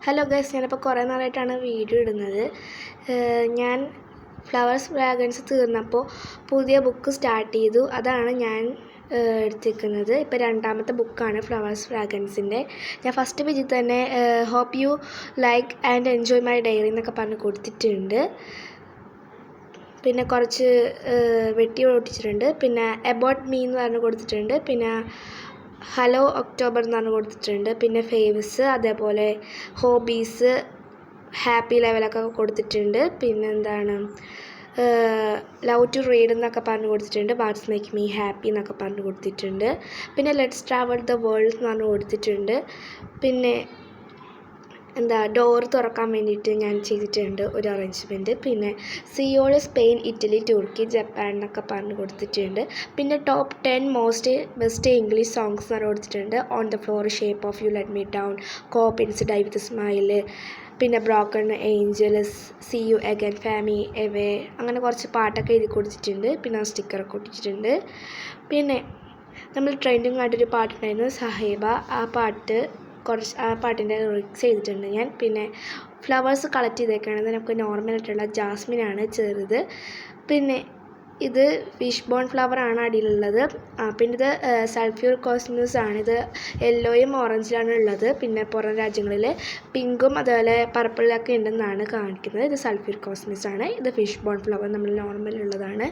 Hello guys, ഞാനിപ്പോൾ കുറേ നാളായിട്ടാണ് video ഇടുന്നത്. ഞാൻ ഫ്ലവേഴ്സ് ഫ്രാഗ്രൻസ് തീർന്നപ്പോൾ പുതിയ ബുക്ക് സ്റ്റാർട്ട് ചെയ്തു. അതാണ് ഞാൻ എടുത്തിരിക്കുന്നത്. ഇപ്പോൾ രണ്ടാമത്തെ ബുക്കാണ് ഫ്ലവേഴ്സ് ഫ്രാഗ്രൻസിൻ്റെ. ഞാൻ ഫസ്റ്റ് പേജിൽ തന്നെ hope you like and enjoy my diary എന്നൊക്കെ പറഞ്ഞ് കൊടുത്തിട്ടുണ്ട്. പിന്നെ കുറച്ച് വെട്ടി ഒട്ടിച്ചിട്ടുണ്ട്. പിന്നെ എബൌട്ട് മീ എന്ന് പറഞ്ഞ് കൊടുത്തിട്ടുണ്ട്. പിന്നെ ഹലോ ഒക്ടോബർ എന്ന് പറഞ്ഞ് കൊടുത്തിട്ടുണ്ട്. പിന്നെ ഫേവ്സ്, അതേപോലെ ഹോബീസ്, ഹാപ്പി ലെവലൊക്കെ കൊടുത്തിട്ടുണ്ട്. പിന്നെ എന്താണ് ലവ് ടു റീഡ് എന്നൊക്കെ പറഞ്ഞ് കൊടുത്തിട്ടുണ്ട്. വാട്ട്സ് മേക്ക് മീ ഹാപ്പി എന്നൊക്കെ പറഞ്ഞ് കൊടുത്തിട്ടുണ്ട്. പിന്നെ ലെറ്റ്സ് ട്രാവൽ ദ വേൾഡ് എന്ന് പറഞ്ഞ് കൊടുത്തിട്ടുണ്ട്. പിന്നെ ഡോർ തുറക്കാൻ വേണ്ടിയിട്ട് ഞാൻ ചെയ്തിട്ടുണ്ട് ഒരു അറേഞ്ച്മെൻറ്റ്. പിന്നെ സിയോൾ, സ്പെയിൻ, ഇറ്റലി, തുർക്കി, ജപ്പാൻ എന്നൊക്കെ പറഞ്ഞ് കൊടുത്തിട്ടുണ്ട്. പിന്നെ ടോപ്പ് 10 ബെസ്റ്റ് ഇംഗ്ലീഷ് സോങ്സ് എന്ന് കൊടുത്തിട്ടുണ്ട്. On the floor, shape of you, let me down, കോപ്പിൻസ്, ഡൈ വിത്ത് സ്മൈൽ, പിന്നെ broken angels, see you again, ഫാമി എവേ, അങ്ങനെ കുറച്ച് പാട്ടൊക്കെ എഴുതി കൊടുത്തിട്ടുണ്ട്. പിന്നെ സ്റ്റിക്കറൊക്കെ ഒട്ടിച്ചിട്ടുണ്ട്. പിന്നെ നമ്മൾ ട്രെൻഡിങ് ആയിട്ടൊരു പാട്ടുണ്ടായിരുന്നു, സഹേബ. ആ പാട്ടിൻ്റെ ലിറിക്സ് ചെയ്തിട്ടുണ്ട് ഞാൻ. പിന്നെ ഫ്ലവേഴ്സ് കളക്ട് ചെയ്തേക്കാണത് നമുക്ക് നോർമലായിട്ടുള്ള ജാസ്മിനാണ് ചെറുത്. പിന്നെ ഇത് ഫിഷ് ബോൺ ഫ്ലവറാണ് അടിയിലുള്ളത്. പിന്നെ ഇത് സൾഫ്യൂർ കോസ്മോസ് ആണ്. ഇത് യെല്ലോയും ഓറഞ്ചിലാണ് ഉള്ളത്. പിന്നെ പുറം രാജ്യങ്ങളിൽ പിങ്കും അതുപോലെ പർപ്പിളിലൊക്കെ ഉണ്ടെന്നാണ് കാണിക്കുന്നത്. ഇത് സൾഫ്യൂർ കോസ്മോസ് ആണ്. ഇത് ഫിഷ് ബോൺ ഫ്ലവർ നമ്മൾ നോർമലുള്ളതാണ്.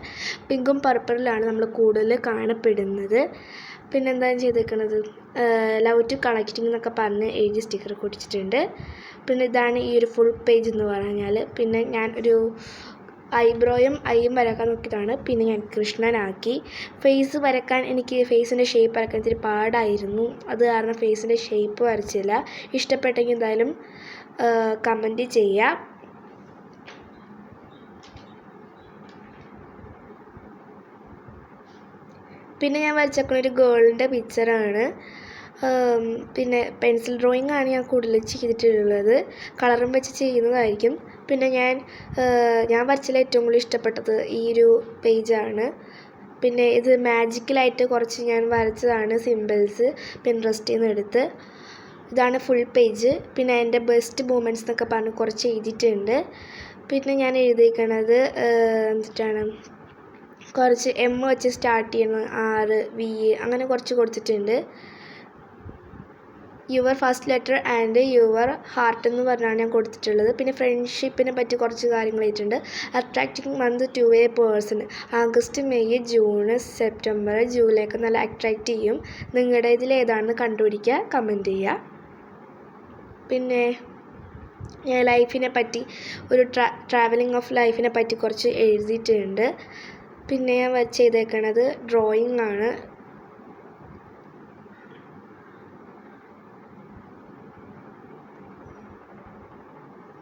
പിങ്കും പർപ്പിളിലാണ് നമ്മൾ കൂടുതൽ കാണപ്പെടുന്നത്. പിന്നെ എന്താണ് ചെയ്തേക്കുന്നത്, ലവ് ടു കളക്റ്റിംഗ് എന്നൊക്കെ പറഞ്ഞ് എഴുതി സ്റ്റിക്കർ ഒട്ടിച്ചിട്ടുണ്ട്. പിന്നെ ഇതാണ് ഈ ഒരു ഫുൾ പേജ് എന്ന് പറഞ്ഞാൽ. പിന്നെ ഞാൻ ഒരു ഐബ്രോയും ഐയും വരക്കാൻ നോക്കിയതാണ്. പിന്നെ ഞാൻ കൃഷ്ണനാക്കി. എനിക്ക് ഫേസിൻ്റെ ഷേപ്പ് വരക്കാൻ ഇത്തിരി പാടായിരുന്നു. അത് കാരണം ഫേസിൻ്റെ ഷേപ്പ് വരച്ചില്ല. ഇഷ്ടപ്പെട്ടെങ്കിൽ എന്തായാലും കമൻറ്റ് ചെയ്യുക. പിന്നെ ഞാൻ വരച്ചേക്കുന്ന ഒരു ഗേളിൻ്റെ പിക്ചറാണ്. പിന്നെ പെൻസിൽ ഡ്രോയിങ് ആണ് ഞാൻ കൂടുതൽ ചെയ്തിട്ടുള്ളത്. കളറും വെച്ച് ചെയ്യുന്നതായിരിക്കും. പിന്നെ ഞാൻ വരച്ചതിൽ ഏറ്റവും കൂടുതൽ ഇഷ്ടപ്പെട്ടത് ഈ ഒരു പേജാണ്. പിന്നെ ഇത് മാജിക്കലായിട്ട് കുറച്ച് ഞാൻ വരച്ചതാണ്, സിമ്പിൾസ് പിൻട്രസ്റ്റിൽ നിന്ന് എടുത്ത്. ഇതാണ് ഫുൾ പേജ്. പിന്നെ എൻ്റെ ബെസ്റ്റ് മൂമെൻറ്റ്സ് എന്നൊക്കെ പറഞ്ഞ് കുറച്ച് എഴുതിയിട്ടുണ്ട്. പിന്നെ ഞാൻ എഴുതിയിരിക്കണത് കുറച്ച് എം വെച്ച് സ്റ്റാർട്ട് ചെയ്യുന്നത്, R, V അങ്ങനെ കുറച്ച് കൊടുത്തിട്ടുണ്ട്. Your first letter and your heart എന്ന് പറഞ്ഞാണ് ഞാൻ കൊടുത്തിട്ടുള്ളത്. പിന്നെ ഫ്രണ്ട്ഷിപ്പിനെ പറ്റി കുറച്ച് കാര്യങ്ങൾ എഴുതിയിട്ടുണ്ട്. Attracting month to a person, August, May, June, September, July ഒക്കെ നല്ല അട്രാക്റ്റ് ചെയ്യും. നിങ്ങളുടെ ഇതിൽ ഏതാണെന്ന് കണ്ടുപിടിക്കുക, കമൻറ്റ് ചെയ്യുക. പിന്നെ ലൈഫിനെ പറ്റി ഒരു ട്രാവലിംഗ് ഓഫ് ലൈഫിനെ പറ്റി കുറച്ച് എഴുതിയിട്ടുണ്ട്. പിന്നെ ഞാൻ ചെയ്തേക്കണത് ഡ്രോയിങ് ആണ്.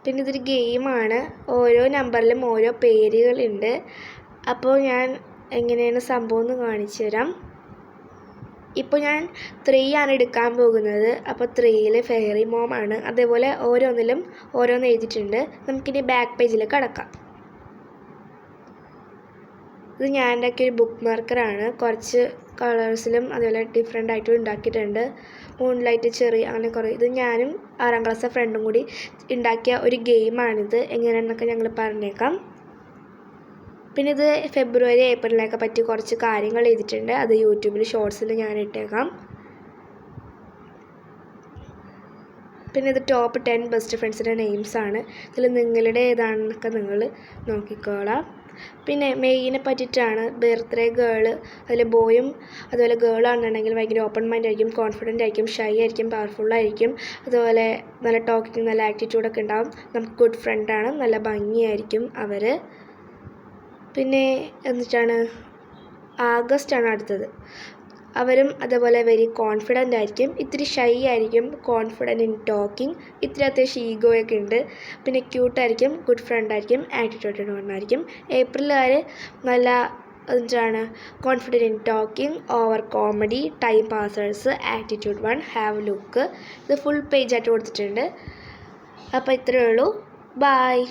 പിന്നെ ഇതൊരു ഗെയിമാണ്. ഓരോ നമ്പറിലും ഓരോ പേരുകളുണ്ട്. അപ്പോൾ ഞാൻ എങ്ങനെയാണ് സംഭവം എന്ന് കാണിച്ചു തരാം. ഇപ്പോൾ ഞാൻ 3 ആണ് എടുക്കാൻ പോകുന്നത്. അപ്പോൾ 3ൽ ഫെയറി മോം ആണ്. അതേപോലെ ഓരോന്നിലും ഓരോന്ന് എഴുതിയിട്ടുണ്ട്. നമുക്കിനി ബാക്ക് പേജിലേക്ക് കടക്കാം. ഇത് ഞാൻ ഉണ്ടാക്കിയ ഒരു ബുക്ക് മാർക്കറാണ്. കുറച്ച് കളേഴ്സിലും അതുപോലെ ഡിഫറെൻ്റ് ആയിട്ടും ഉണ്ടാക്കിയിട്ടുണ്ട്. മൂൺലൈറ്റ്, ചെറി, അങ്ങനെ കുറേ. ഇത് ഞാനും 6ാം ക്ലാസ്സിലെ ഫ്രണ്ടും കൂടി ഉണ്ടാക്കിയ ഒരു ഗെയിമാണിത്. എങ്ങനെയാണെന്നൊക്കെ ഞങ്ങൾ പറഞ്ഞേക്കാം. പിന്നെ ഇത് ഫെബ്രുവരി, ഏപ്രിലിനൊക്കെ പറ്റി കുറച്ച് കാര്യങ്ങൾ എഴുതിയിട്ടുണ്ട്. അത് യൂട്യൂബിൽ ഷോർട്സിൽ ഞാൻ ഇട്ടേക്കാം. പിന്നെ ഇത് ടോപ്പ് 10 ബെസ്റ്റ് ഫ്രണ്ട്സിൻ്റെ നെയിംസാണ്. ഇതിൽ നിങ്ങളുടെ ഏതാണെന്നൊക്കെ നിങ്ങൾ നോക്കിക്കോളാം. പിന്നെ മെയ്യിനെ പറ്റിയിട്ടാണ്. ബർത്ത്ഡേ ഗേൾ, അതിൽ ബോയും അതുപോലെ ഗേളാണെന്നുണ്ടെങ്കിൽ ഭയങ്കര ഓപ്പൺ മൈൻഡ് ആയിരിക്കും, കോൺഫിഡൻ്റ് ആയിരിക്കും, ഷൈ ആയിരിക്കും, പവർഫുള്ളായിരിക്കും, അതുപോലെ നല്ല ടോക്കിങ്, നല്ല ആറ്റിറ്റ്യൂഡൊക്കെ ഉണ്ടാകും. നമുക്ക് ഗുഡ് ഫ്രണ്ടാണ്, നല്ല ഭംഗിയായിരിക്കും അവർ. പിന്നെ ആഗസ്റ്റാണ് അടുത്തത്. അവരും അതേപോലെ വെരി കോൺഫിഡൻ്റ് ആയിരിക്കും, ഇത്തിരി ഷൈ ആയിരിക്കും, കോൺഫിഡൻറ്റ് ഇൻ ടോക്കിംഗ്, ഇത്തിരി അത്യാവശ്യം ഈഗോയൊക്കെ ഉണ്ട്. പിന്നെ ക്യൂട്ടായിരിക്കും, ഗുഡ് ഫ്രണ്ട് ആയിരിക്കും, ആറ്റിറ്റ്യൂഡ് ആയിരിക്കും. ഏപ്രിലുകാർ നല്ല confident in talking, over comedy, time passers, attitude 1, have look. ഇത് ഫുൾ പേജായിട്ട് കൊടുത്തിട്ടുണ്ട്. അപ്പോൾ ഇത്രയേ ഉള്ളൂ. ബായ്.